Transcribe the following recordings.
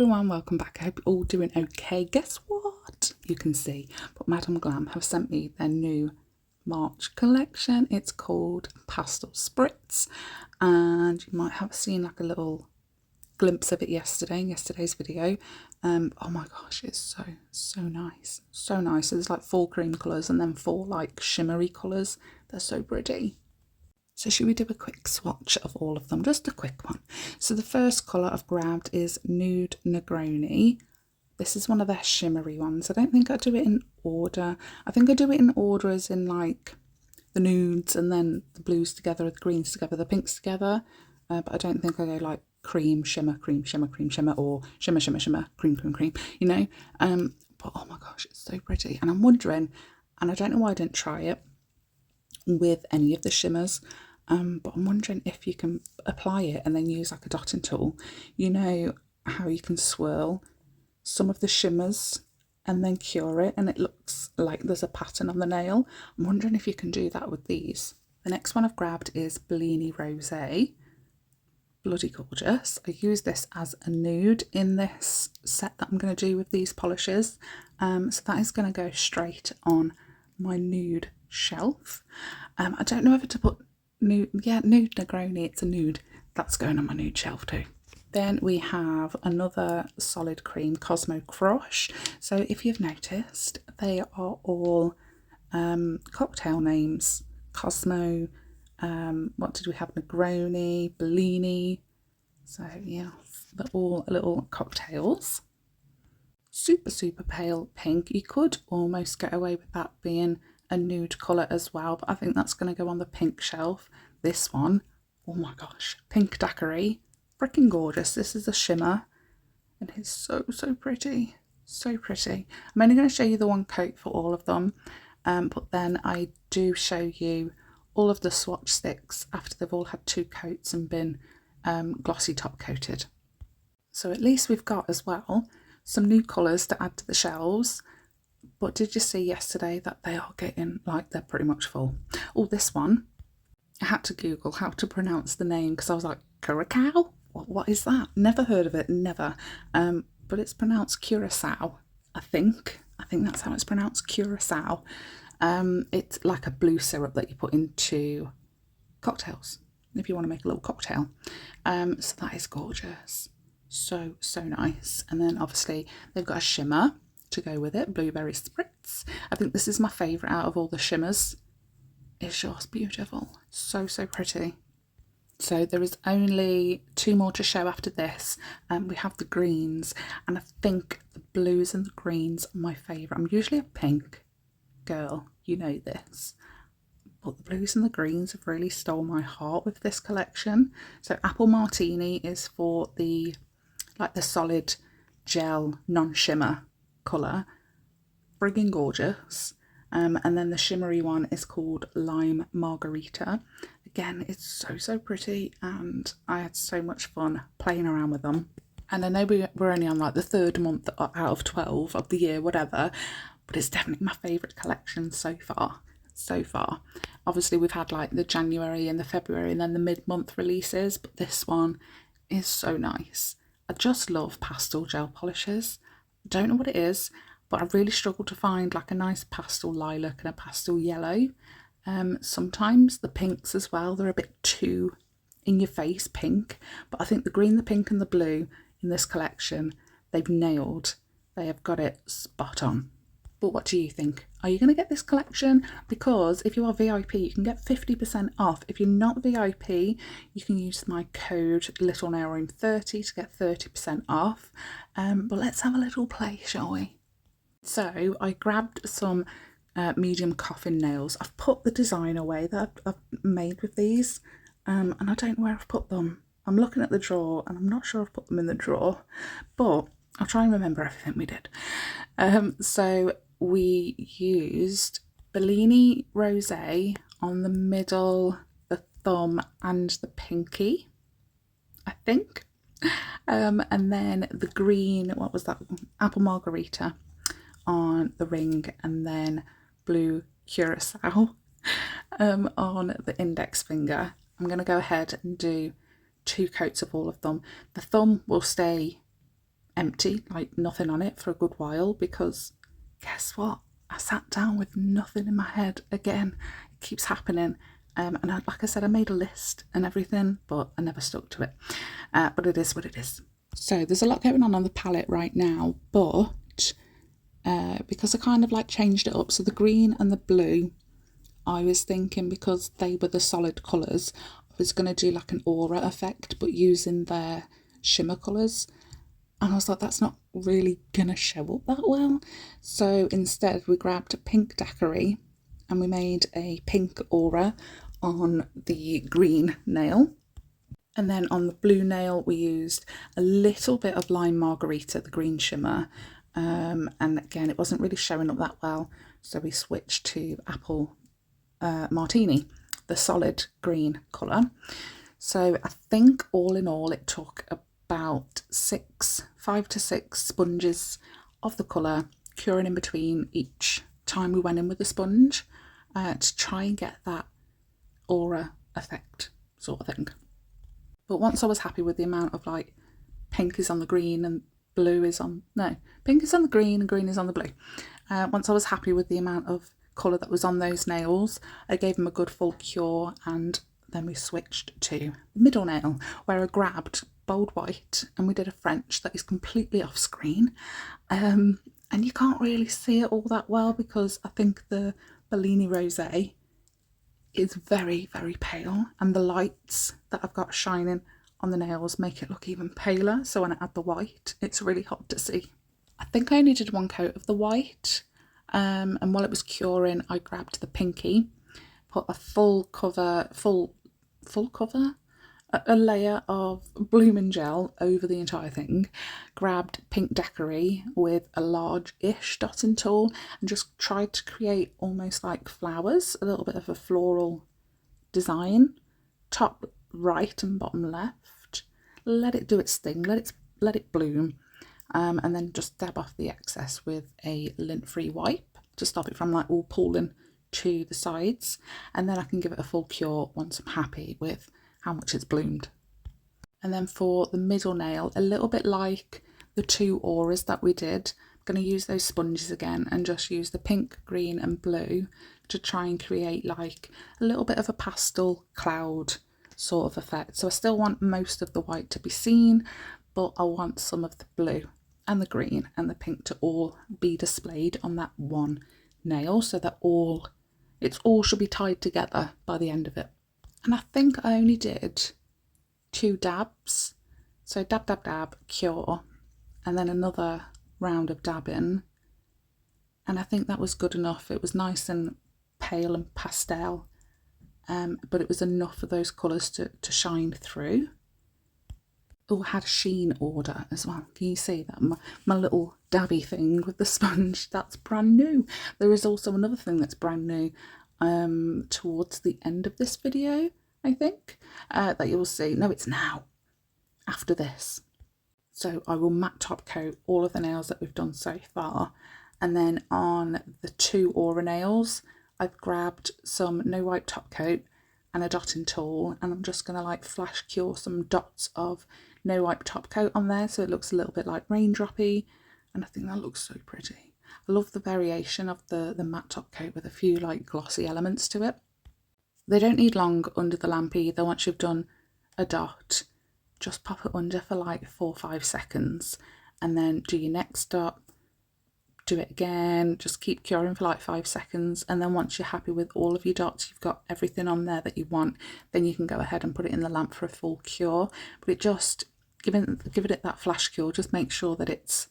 everyone, welcome back. I hope you're all doing okay. Guess what? You can see, but Madame Glam have sent me their new March collection. It's called Pastel Spritz, and you might have seen like a little glimpse of it yesterday in yesterday's video. Oh my gosh, it's so nice, so nice. So there's like 4 cream colours and then 4 like shimmery colours. They're so pretty. So should we do a quick swatch of all of them? Just a quick one. So the first colour I've grabbed is Nude Negroni. This is one of their shimmery ones. I don't think I do it in order. I think I do it in order as in like the nudes and then the blues together, the greens together, the pinks together. But I don't think I go like cream, shimmer, cream, shimmer, cream, shimmer, or shimmer, shimmer, shimmer, cream, cream, cream, you know. But oh my gosh, it's so pretty. And I'm wondering, and I don't know why I didn't try it with any of the shimmers, but I'm wondering if you can apply it and then use like a dotting tool. You know how you can swirl some of the shimmers and then cure it and it looks like there's a pattern on the nail. I'm wondering if you can do that with these. The next one I've grabbed is BELINI Rosé. Bloody gorgeous. I use this as a nude in this set that I'm going to do with these polishes, so that is going to go straight on my nude shelf. I don't know whether to put nude, yeah, Nude Negroni, it's a nude. That's going on my nude shelf too. Then we have another solid cream, Cosmo Crush. So if you've noticed, they are all cocktail names. Cosmo, what did we have? Negroni, BELINI. So yeah, they're all little cocktails. Super pale pink. You could almost get away with that being a nude colour as well, but I think that's going to go on the pink shelf. This one, oh my gosh, Pink Daiquiri, freaking gorgeous. This is a shimmer and it's so pretty, so pretty. I'm only going to show you the one coat for all of them, but then I do show you all of the swatch sticks after they've all had 2 coats and been glossy top coated. So at least we've got as well some new colours to add to the shelves. But did you see yesterday that they are getting, like, they're pretty much full. Oh, this one, I had to Google how to pronounce the name because I was like, CARCAO? What is that? Never heard of it, never. But it's pronounced Curacao, I think. I think that's how it's pronounced, Curacao. It's like a blue syrup that you put into cocktails, if you want to make a little cocktail. So that is gorgeous. So nice. And then obviously they've got a shimmer to go with it, Blueberry Spritz. I think this is my favourite out of all the shimmers. It's just beautiful, so pretty. So there is only 2 more to show after this. We have the greens, and I think the blues and the greens are my favourite. I'm usually a pink girl, you know this, but the blues and the greens have really stole my heart with this collection. So Apple Martini is for the like the solid gel non-shimmer colour, friggin' gorgeous. And then the shimmery one is called Lime Margarita. Again, it's so pretty, and I had so much fun playing around with them. And I know we're only on like the 3rd month out of 12 of the year, whatever, but it's definitely my favourite collection so far. Obviously we've had like the January and the February and then the mid-month releases, but this one is so nice. I just love pastel gel polishes. Don't know what it is, but I really struggle to find like a nice pastel lilac and a pastel yellow. Sometimes the pinks as well, they're a bit too in your face pink, but I think the green, the pink and the blue in this collection, they've nailed. They have got it spot on. But what do you think? Are you going to get this collection? Because if you are VIP, you can get 50% off. If you're not VIP, you can use my code LittleNailRoom30 to get 30% off. But let's have a little play, shall we? So I grabbed some medium coffin nails. I've put the design away that I've made with these, and I don't know where I've put them. I'm looking at the drawer and I'm not sure I've put them in the drawer, but I'll try and remember everything we did. So we used BELINI Rosé on the middle, the thumb and the pinky, I think. And then the green, what was that? Apple Margarita on the ring, and then blue Curacao on the index finger. I'm going to go ahead and do 2 coats of all of them. The thumb will stay empty, like nothing on it for a good while, because guess what? I sat down with nothing in my head again. It keeps happening. And like I said, I made a list and everything, but I never stuck to it. But it is what it is. So there's a lot going on the palette right now, but because I kind of like changed it up, so the green and the blue, I was thinking because they were the solid colours, I was going to do like an aura effect, but using their shimmer colours. And I was like, that's not really going to show up that well. So instead we grabbed a pink daiquiri and we made a pink aura on the green nail. And then on the blue nail, we used a little bit of Lime Margarita, the green shimmer. And again, it wasn't really showing up that well. So we switched to Apple Martini, the solid green colour. So I think all in all, it took about 5 to 6 sponges of the colour, curing in between each time we went in with the sponge to try and get that aura effect sort of thing. But once I was happy with the amount of like pink is on the green and blue is on, no, pink is on the green and green is on the blue. Once I was happy with the amount of colour that was on those nails, I gave them a good full cure, and then we switched to the middle nail where I grabbed bold white and we did a French that is completely off screen. And you can't really see it all that well because I think the Bellini Rosé is very, very pale, and the lights that I've got shining on the nails make it look even paler. So when I add the white, it's really hard to see. I think I only did one coat of the white, and while it was curing, I grabbed the pinky, put a full cover, a layer of blooming gel over the entire thing, grabbed pink daiquiri with a large-ish dotting tool and just tried to create almost like flowers, a little bit of a floral design, top right and bottom left. Let it do its thing, let it bloom, and then just dab off the excess with a lint-free wipe to stop it from like all pooling to the sides, and then I can give it a full cure once I'm happy with how much it's bloomed. And then for the middle nail, a little bit like the 2 auras that we did, I'm going to use those sponges again and just use the pink, green and blue to try and create like a little bit of a pastel cloud sort of effect. So I still want most of the white to be seen, but I want some of the blue and the green and the pink to all be displayed on that one nail, so that it all should be tied together by the end of it. And I think I only did 2 dabs. So dab, dab, dab, cure, and then another round of dabbing. And I think that was good enough. It was nice and pale and pastel, but it was enough of those colours to shine through. Oh, I had a sheen order as well. Can you see that? My little dabby thing with the sponge, that's brand new. There is also another thing that's brand new towards the end of this video, I think, that you'll see. No, it's now, after this. So I will matte top coat all of the nails that we've done so far, and then on the 2 aura nails I've grabbed some no wipe top coat and a dotting tool, and I'm just going to like flash cure some dots of no wipe top coat on there so it looks a little bit like raindroppy, and I think that looks so pretty. I love the variation of the matte top coat with a few like glossy elements to it. They don't need long under the lamp either. Once you've done a dot, just pop it under for like 4 or 5 seconds and then do your next dot, do it again, just keep curing for like 5 seconds, and then once you're happy with all of your dots, you've got everything on there that you want, then you can go ahead and put it in the lamp for a full cure. But it just, giving it that flash cure, just make sure that it's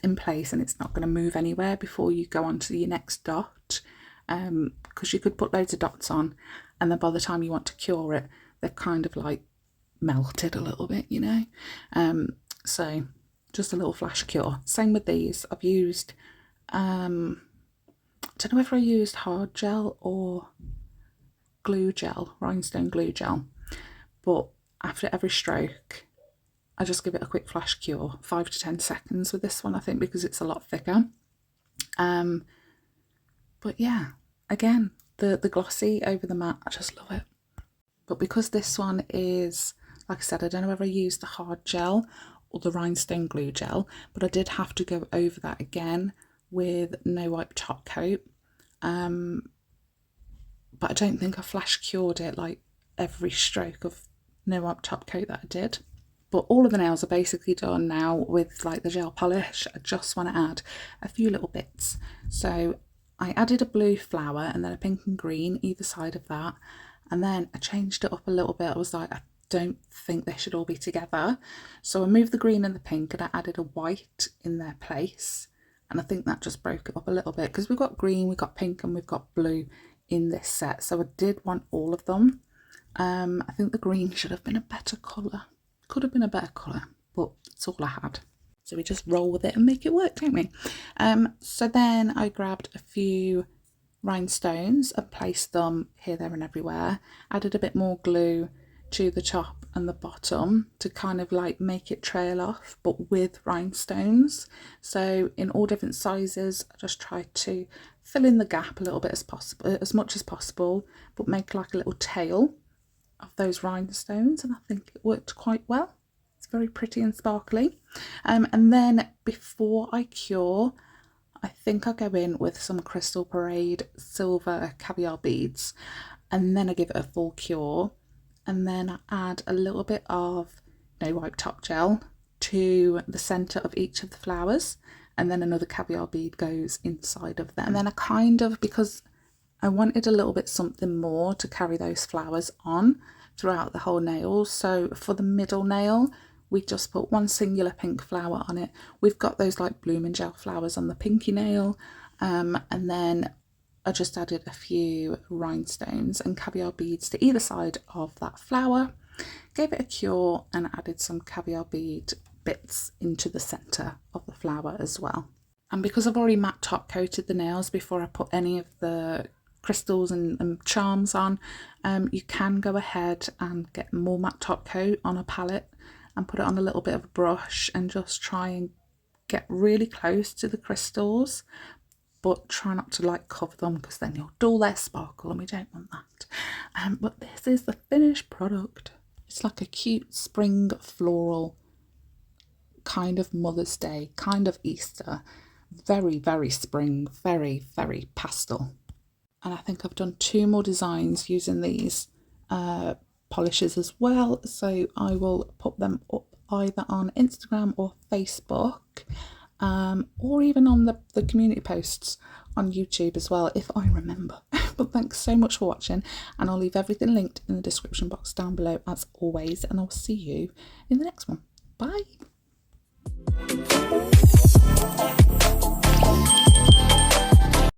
in place and it's not going to move anywhere before you go on to your next dot, because you could put loads of dots on and then by the time you want to cure it, they've kind of like melted a little bit, you know. So just a little flash cure. Same with these. I've used I don't know if I used hard gel or glue gel, rhinestone glue gel, but after every stroke I just give it a quick flash cure, 5 to 10 seconds with this one, I think, because it's a lot thicker. But yeah, again, the glossy over the matte, I just love it. But because this one is, like I said, I don't know whether I used the hard gel the rhinestone glue gel, but I did have to go over that again with no wipe top coat. But I don't think I flash cured it like every stroke of no wipe top coat that I did. But all of the nails are basically done now with like the gel polish. I just want to add a few little bits. So I added a blue flower and then a pink and green either side of that. And then I changed it up a little bit. I was like, I don't think they should all be together. So I moved the green and the pink and I added a white in their place. And I think that just broke it up a little bit because we've got green, we've got pink and we've got blue in this set. So I did want all of them. I think the green should have been a better colour. Could have been a better colour, but it's all I had. So we just roll with it and make it work, don't we? So then I grabbed a few rhinestones and placed them here, there and everywhere. Added a bit more glue to the top and the bottom to kind of like make it trail off, but with rhinestones. So in all different sizes, I just tried to fill in the gap a little bit as possible, as much as possible, but make like a little tail of those rhinestones, and I think it worked quite well. It's very pretty and sparkly. And then before I cure, I think I'll go in with some Crystal Parade silver caviar beads, and then I give it a full cure, and then I add a little bit of no wipe top gel to the centre of each of the flowers, and then another caviar bead goes inside of them. And then I kind of, because I wanted a little bit something more to carry those flowers on throughout the whole nail. So for the middle nail, we just put one singular pink flower on it. We've got those like blooming gel flowers on the pinky nail. And then I just added a few rhinestones and caviar beads to either side of that flower. Gave it a cure and added some caviar bead bits into the centre of the flower as well. And because I've already matte top coated the nails before I put any of the crystals and charms on, you can go ahead and get more matte top coat on a palette and put it on a little bit of a brush and just try and get really close to the crystals, but try not to like cover them because then you'll dull their sparkle and we don't want that. But this is the finished product. It's like a cute spring floral, kind of Mother's Day, kind of Easter, very, very spring, very, very pastel. And I think I've done 2 more designs using these polishes as well, so I will put them up either on Instagram or Facebook, or even on the community posts on YouTube as well, if I remember. But thanks so much for watching, and I'll leave everything linked in the description box down below as always, and I'll see you in the next one. Bye.